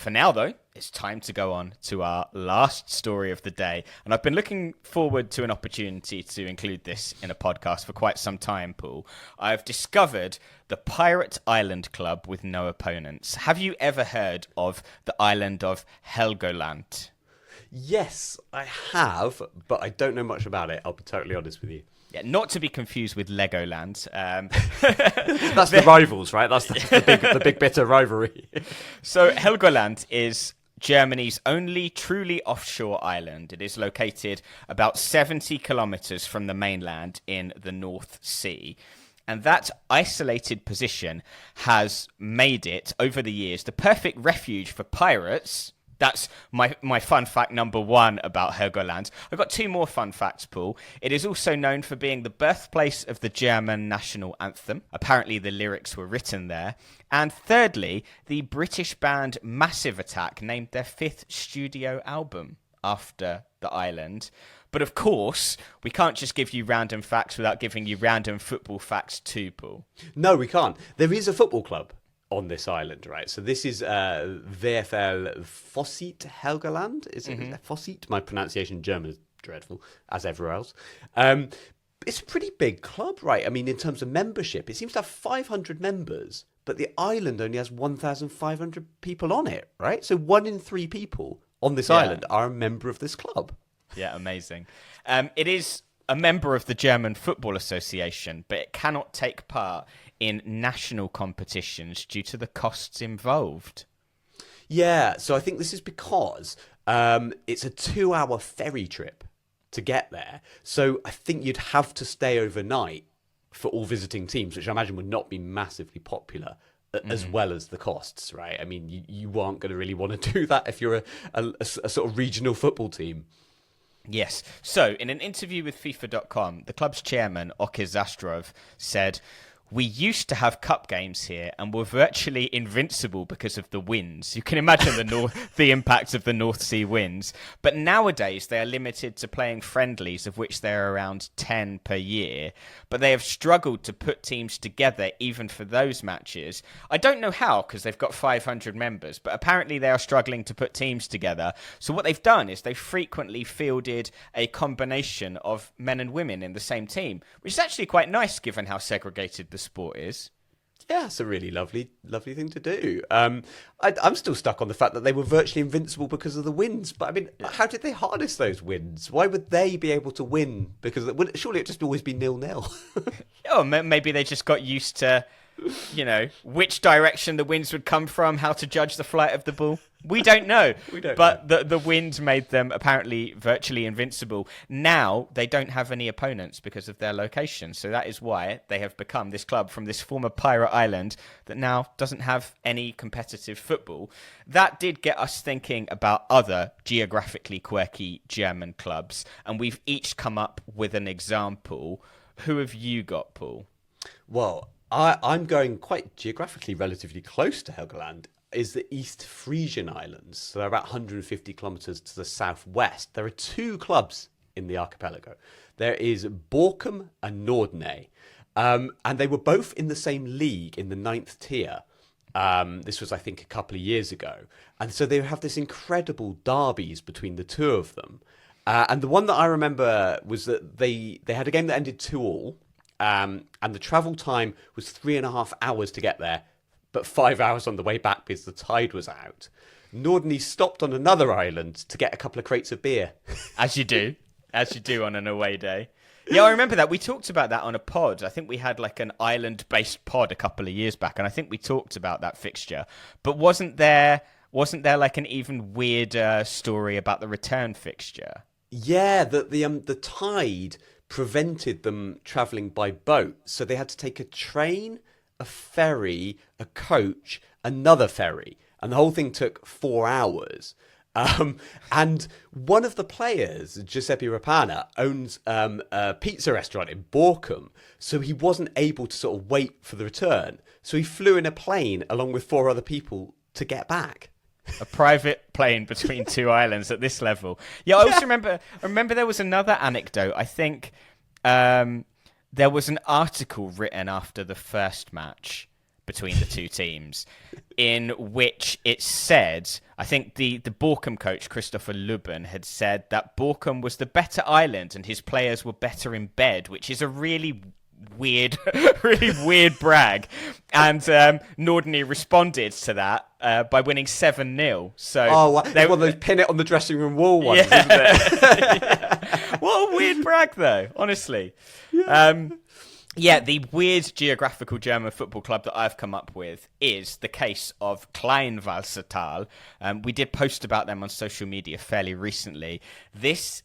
For now, though, it's time to go on to our last story of the day. And I've been looking forward to an opportunity to include this in a podcast for quite some time, Paul. I've discovered the Pirate Island Club with no opponents. Have you ever heard of the island of Helgoland? Yes, I have, but I don't know much about it. I'll be totally honest with you. Yeah, not to be confused with Legoland. That's the rivals, right? That's the big bitter rivalry. So Helgoland is Germany's only truly offshore island. It is located about 70 kilometres from the mainland in the North Sea. And that isolated position has made it, over the years, the perfect refuge for pirates. That's my fun fact number one about Helgoland. I've got two more fun facts, Paul. It is also known for being the birthplace of the German national anthem. Apparently the lyrics were written there. And thirdly, the British band Massive Attack named their fifth studio album after the island. But of course, we can't just give you random facts without giving you random football facts too, Paul. No, we can't. There is a football club on this island, right? So this is VfL Fosite Helgoland. Is it Fosite? My pronunciation in German is dreadful, as everywhere else. It's a pretty big club, right? I mean, in terms of membership, it seems to have 500 members, but the island only has 1,500 people on it, right? So 1 in 3 people on this island are a member of this club. Yeah, amazing. It is a member of the German Football Association, but it cannot take part in national competitions due to the costs involved. Yeah, so I think this is because it's a 2-hour ferry trip to get there. So I think you'd have to stay overnight for all visiting teams, which I imagine would not be massively popular, as well as the costs, right? I mean, you aren't going to really want to do that if you're a sort of regional football team. Yes. So, in an interview with FIFA.com, the club's chairman, Oke Zastrov, said, "We used to have cup games here and were virtually invincible because of the winds." You can imagine the impact of the North Sea winds. But nowadays, they are limited to playing friendlies, of which there are around 10 per year. But they have struggled to put teams together even for those matches. I don't know how, because they've got 500 members, but apparently they are struggling to put teams together. So what they've done is they've frequently fielded a combination of men and women in the same team, which is actually quite nice given how segregated the sport is. Yeah, it's a really lovely thing to do. I'm still stuck on the fact that they were virtually invincible because of the winds. But I mean, how did they harness those winds? Why would they be able to win? Because surely it'd just always be 0-0. Oh, maybe they just got used to, which direction the winds would come from, how to judge the flight of the ball. We don't know. But the wind made them apparently virtually invincible. Now they don't have any opponents because of their location. So that is why they have become this club from this former pirate island that now doesn't have any competitive football. That did get us thinking about other geographically quirky German clubs. And we've each come up with an example. Who have you got, Paul? Well, I'm going quite geographically relatively close to Helgoland. Is the East Frisian Islands. So they're about 150 kilometres to the southwest. There are 2 clubs in the archipelago. There is Borkum and Nordeney. And they were both in the same league in the 9th tier. This was, I think, a couple of years ago. And so they have this incredible derbies between the 2 of them. And the one that I remember was that they had a game that ended 2-2. And the travel time was 3.5 hours to get there, but 5 hours on the way back because the tide was out. Nordeney stopped on another island to get a couple of crates of beer. As you do on an away day. Yeah, I remember that. We talked about that on a pod. I think we had like an island-based pod a couple of years back, and I think we talked about that fixture. But wasn't there like an even weirder story about the return fixture? Yeah, the tide prevented them travelling by boat, so they had to take a train, a ferry, a coach, another ferry, and the whole thing took 4 hours. And one of the players, Giuseppe Rapana, owns a pizza restaurant in Borkum, so he wasn't able to sort of wait for the return. So he flew in a plane along with 4 other people to get back. A private plane between 2 islands at this level. Yeah, I also remember there was another anecdote. I think there was an article written after the first match between the two teams, in which it said, I think the Borkum coach, Christopher Lubben, had said that Borkum was the better island and his players were better in bed, which is a really weird brag. And Nordeney responded to that by winning 7-0. So they one of those pin it on the dressing room wall ones, isn't it? Yeah. What a weird brag, though, honestly. Yeah. The weird geographical German football club that I've come up with is the case of Kleinwalsertal. We did post about them on social media fairly recently. This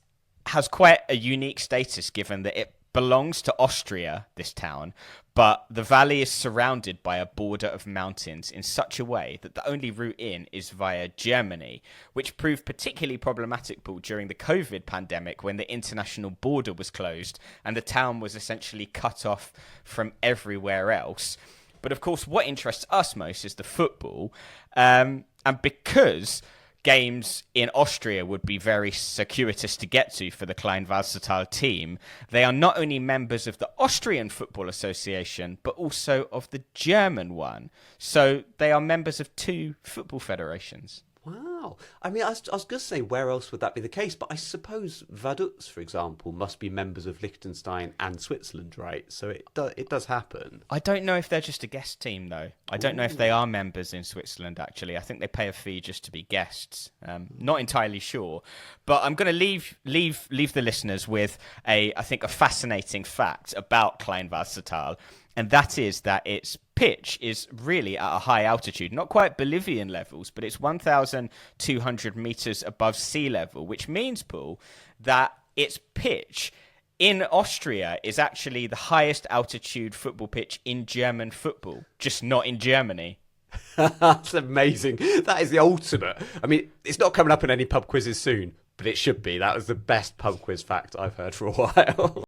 has quite a unique status given that it belongs to Austria, this town, but the valley is surrounded by a border of mountains in such a way that the only route in is via Germany, which proved particularly problematic during the COVID pandemic when the international border was closed and the town was essentially cut off from everywhere else. But of course, what interests us most is the football, and because games in Austria would be very circuitous to get to for the Kleinwalsertal team, they are not only members of the Austrian Football Association, but also of the German one. So they are members of two football federations. Wow. I mean, I was going to say, where else would that be the case? But I suppose Vaduz, for example, must be members of Liechtenstein and Switzerland, right? So it does happen. I don't know if they're just a guest team, though. I don't know if they are members in Switzerland, actually. I think they pay a fee just to be guests. Not entirely sure. But I'm going to leave the listeners with I think a fascinating fact about Kleinwalsertal. And that is that its pitch is really at a high altitude, not quite Bolivian levels, but it's 1,200 meters above sea level, which means, Paul, that its pitch in Austria is actually the highest altitude football pitch in German football, just not in Germany. That's amazing. That is the ultimate. I mean, it's not coming up in any pub quizzes soon, but it should be. That was the best pub quiz fact I've heard for a while.